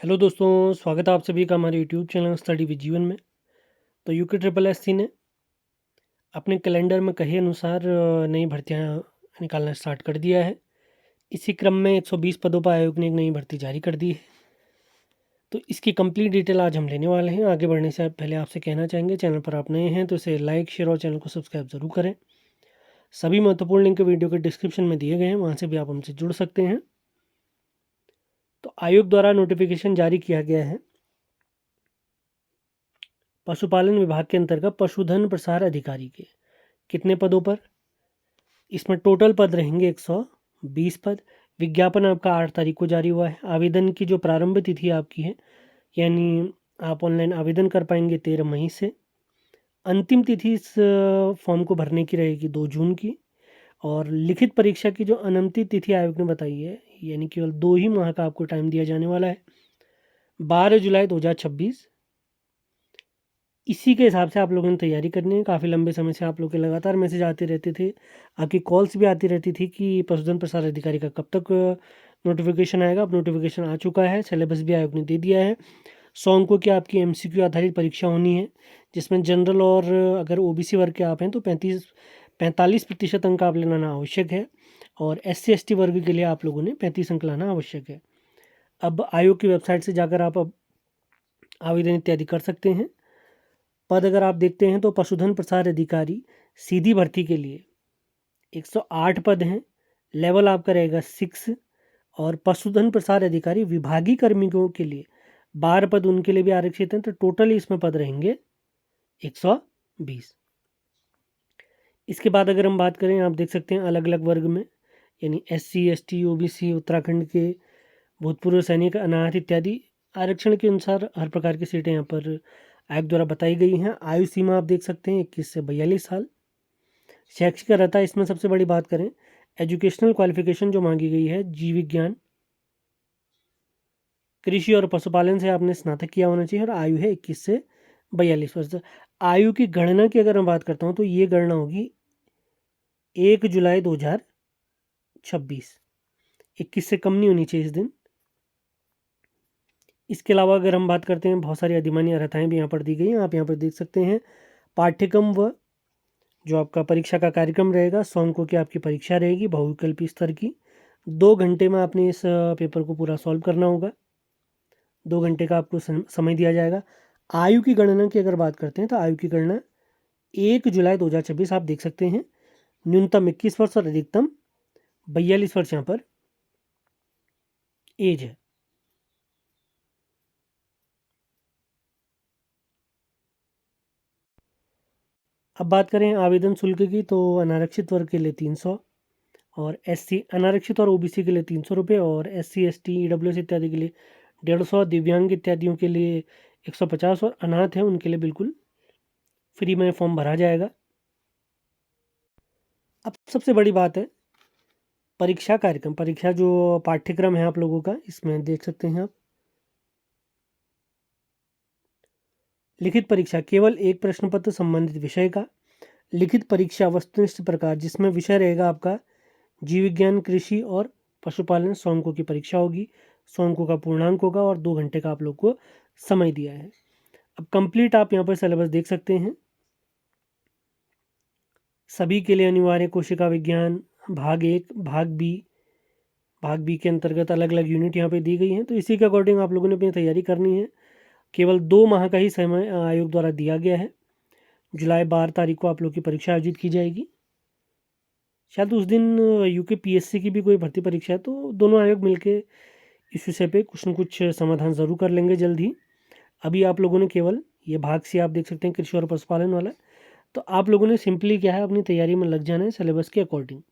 Hello दोस्तों, स्वागत है आप सभी का हमारे यूट्यूब चैनल स्टडी विद जीवन में। तो यूके ट्रिपल एससी ने अपने कैलेंडर में कहे अनुसार नई भर्तियां निकालना स्टार्ट कर दिया है। इसी क्रम में 120 पदों पर आयोग ने एक नई भर्ती जारी कर दी है। तो इसकी कंप्लीट डिटेल आज हम लेने वाले हैं। आगे बढ़ने से पहले आपसे कहना चाहेंगे, चैनल पर आप नए हैं तो इसे लाइक, शेयर और चैनल को सब्सक्राइब जरूर करें। सभी महत्वपूर्ण लिंक वीडियो के डिस्क्रिप्शन में दिए गए हैं, वहाँ से भी आप हमसे जुड़ सकते हैं। तो आयोग द्वारा नोटिफिकेशन जारी किया गया है पशुपालन विभाग के अंतर्गत पशुधन प्रसार अधिकारी के कितने पदों पर। इसमें टोटल पद रहेंगे 120 पद। विज्ञापन आपका 8 तारीख को जारी हुआ है। आवेदन की जो प्रारंभ तिथि आपकी है, यानी आप ऑनलाइन आवेदन कर पाएंगे 13 मई से। अंतिम तिथि इस फॉर्म को भरने की रहेगी 2 जून की। और लिखित परीक्षा की जो अनुमति तिथि आयोग ने बताई है, यानी केवल 2 ही माह का आपको टाइम दिया जाने वाला है, 12 जुलाई 2026। इसी के हिसाब से आप लोगों ने तैयारी करनी है। काफ़ी लंबे समय से आप लोग के लगातार मैसेज आते रहते थे, आपकी कॉल्स भी आती रहती थी कि पशुधन प्रसार अधिकारी का कब तक नोटिफिकेशन आएगा। अब नोटिफिकेशन आ चुका है, सिलेबस भी आयोग ने दे दिया है। 100 अंकों की आपकी एमसीक्यू आधारित परीक्षा होनी है, जिसमें जनरल और अगर ओबीसी वर्ग के आप हैं तो 45% अंक आप लाना आवश्यक है। और SC ST वर्ग के लिए आप लोगों ने 35 अंक लाना आवश्यक है। अब आयोग की वेबसाइट से जाकर आप अब आवेदन इत्यादि कर सकते हैं। पद अगर आप देखते हैं तो पशुधन प्रसार अधिकारी सीधी भर्ती के लिए 108 पद हैं। लेवल आपका रहेगा 6। और पशुधन प्रसार अधिकारी विभागीय कर्मियों के लिए 12 पद उनके लिए भी आरक्षित हैं। तो टोटल इसमें पद रहेंगे 120। इसके बाद अगर हम बात करें, आप देख सकते हैं अलग अलग वर्ग में, यानी SC ST OBC, उत्तराखंड के भूतपूर्व सैनिक, अनाथ इत्यादि आरक्षण के अनुसार हर प्रकार की सीटें यहाँ पर आयोग द्वारा बताई गई हैं। आयु सीमा आप देख सकते हैं 21 से 42 साल। शैक्षिक अर्हता, इसमें सबसे बड़ी बात करें, एजुकेशनल क्वालिफिकेशन जो मांगी गई है, जीव विज्ञान, कृषि और पशुपालन से आपने स्नातक किया होना चाहिए और आयु है 21 से 42 वर्ष। आयु की गणना की अगर मैं बात करता हूँ तो ये गणना होगी 1 जुलाई 2026। 21 से कम नहीं होनी चाहिए इस दिन। इसके अलावा अगर हम बात करते हैं, बहुत सारी अधिमानी अर्हताएं भी यहाँ पर दी गई हैं। आप यहाँ पर देख सकते हैं पाठ्यक्रम व जो आपका परीक्षा का कार्यक्रम रहेगा, 100 अंकों की आपकी परीक्षा रहेगी बहुविकल्पी स्तर की। 2 घंटे में आपने इस पेपर को पूरा सॉल्व करना होगा। 2 घंटे का आपको समय दिया जाएगा। आयु की गणना की अगर बात करते हैं तो आयु की गणना 1 जुलाई 2026 आप देख सकते हैं। न्यूनतम 21 वर्ष और अधिकतम 42 वर्ष यहाँ पर एज है। अब बात करें आवेदन शुल्क की, तो अनारक्षित वर्ग के लिए 300 और SC अनारक्षित और OBC के लिए 300 रुपये और SC ST EWS इत्यादि के लिए 150, दिव्यांग इत्यादियों के लिए 150 और अनाथ हैं उनके लिए बिल्कुल फ्री में फॉर्म भरा जाएगा। अब सबसे बड़ी बात है परीक्षा कार्यक्रम। परीक्षा जो पाठ्यक्रम है आप लोगों का, इसमें देख सकते हैं आप, लिखित परीक्षा केवल एक प्रश्न पत्र संबंधित विषय का। लिखित परीक्षा वस्तुनिष्ठ प्रकार, जिसमें विषय रहेगा आपका जीव विज्ञान, कृषि और पशुपालन। 100 अंकों की परीक्षा होगी, 100 अंकों का पूर्णांक होगा और 2 घंटे का आप लोग को समय दिया है। अब कंप्लीट आप यहाँ पर सिलेबस देख सकते हैं। सभी के लिए अनिवार्य कोशिका विज्ञान भाग 1, भाग बी के अंतर्गत अलग अलग यूनिट यहाँ पे दी गई हैं। तो इसी के अकॉर्डिंग आप लोगों ने अपनी तैयारी करनी है। केवल 2 माह का ही समय आयोग द्वारा दिया गया है। जुलाई 12 तारीख को आप लोग की परीक्षा आयोजित की जाएगी। शायद उस दिन यूके PSC की भी कोई भर्ती परीक्षा है, तो दोनों आयोग मिलके इस विषय पे कुछ न कुछ समाधान ज़रूर कर लेंगे जल्द ही। अभी आप लोगों ने केवल ये भाग से आप देख सकते हैं कृषि और पशुपालन वाला, तो आप लोगों ने सिंपली क्या है, अपनी तैयारी में लग जाना है सिलेबस के अकॉर्डिंग।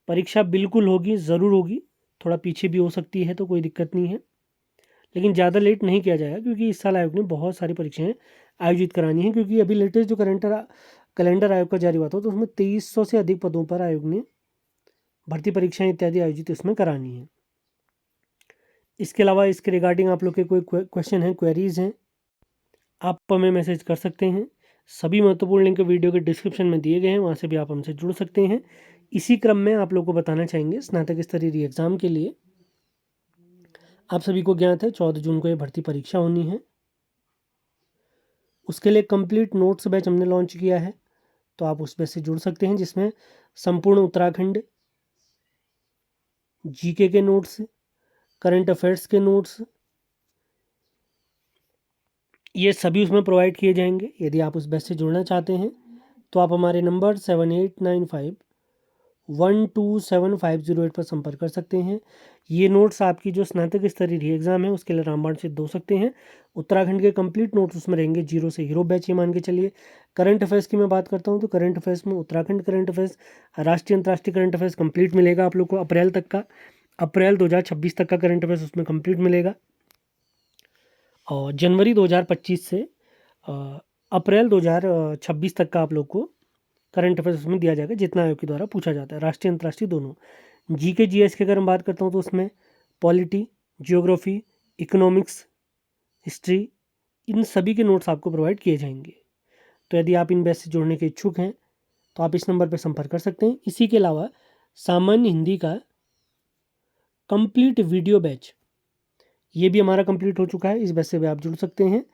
परीक्षा बिल्कुल होगी, ज़रूर होगी। थोड़ा पीछे भी हो सकती है तो कोई दिक्कत नहीं है, लेकिन ज़्यादा लेट नहीं किया जाएगा, क्योंकि इस साल आयोग ने बहुत सारी परीक्षाएं आयोजित करानी है। क्योंकि अभी लेटेस्ट जो कैलेंडर आयोग का जारी हुआ था, तो उसमें 2300 से अधिक पदों पर आयोग ने भर्ती परीक्षाएं इत्यादि आयोजित इसमें करानी है। इसके अलावा इसके रिगार्डिंग आप लोग के कोई क्वेश्चन हैं, क्वेरीज हैं, आप हमें मैसेज कर सकते हैं। सभी महत्वपूर्ण लिंक वीडियो के डिस्क्रिप्शन में दिए गए हैं, वहाँ से भी आप हमसे जुड़ सकते हैं। इसी क्रम में आप लोग को बताना चाहेंगे, स्नातक स्तरीय री एग्ज़ाम के लिए आप सभी को ज्ञात है 14 जून को ये भर्ती परीक्षा होनी है। उसके लिए कंप्लीट नोट्स बैच हमने लॉन्च किया है, तो आप उस बैच से जुड़ सकते हैं, जिसमें संपूर्ण उत्तराखंड, जीके के नोट्स, करंट अफेयर्स के नोट्स, ये सभी उसमें प्रोवाइड किए जाएंगे। यदि आप उस बैच से जुड़ना चाहते हैं तो आप हमारे नंबर 7895127508 पर संपर्क कर सकते हैं। ये नोट्स आपकी जो स्नातक स्तरीय री एग्ज़ाम है उसके लिए रामबाण से दो सकते हैं। उत्तराखंड के कंप्लीट नोट्स उसमें रहेंगे, जीरो से हीरो बैच ये मान के चलिए। करंट अफेयर्स की मैं बात करता हूँ तो करंट अफेयर्स में उत्तराखंड करंट अफेयर्स, राष्ट्रीय अंतर्राष्ट्रीय करंट अफेयर्स कंप्लीट मिलेगा आप लोग को अप्रैल तक का, अप्रैल 2026 तक का करंट अफेयर्स उसमें कंप्लीट मिलेगा। और जनवरी 2025 से अप्रैल 2026 तक का आप लोग को करंट अफेयर्स उसमें दिया जाएगा, जितना आयोग के द्वारा पूछा जाता है, राष्ट्रीय अंतर्राष्ट्रीय दोनों। जीके जीएस की अगर मैं बात करता हूँ तो उसमें पॉलिटी, जियोग्राफी, इकोनॉमिक्स, हिस्ट्री, इन सभी के नोट्स आपको प्रोवाइड किए जाएंगे। तो यदि आप इन बैच से जुड़ने के इच्छुक हैं तो आप इस नंबर पर संपर्क कर सकते हैं। इसी के अलावा सामान्य हिंदी का कंप्लीट वीडियो बैच ये भी हमारा कंप्लीट हो चुका है, इस बैच से भी आप जुड़ सकते हैं।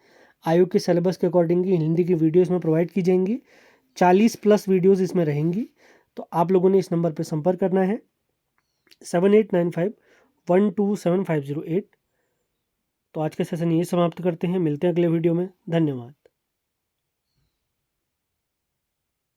आयोग के सिलेबस के अकॉर्डिंग हिंदी की वीडियोस में प्रोवाइड की जाएंगी, 40+ वीडियोस इसमें रहेंगी। तो आप लोगों ने इस नंबर पर संपर्क करना है 7895127508। तो आज का सेशन ये समाप्त करते हैं, मिलते हैं अगले वीडियो में। धन्यवाद।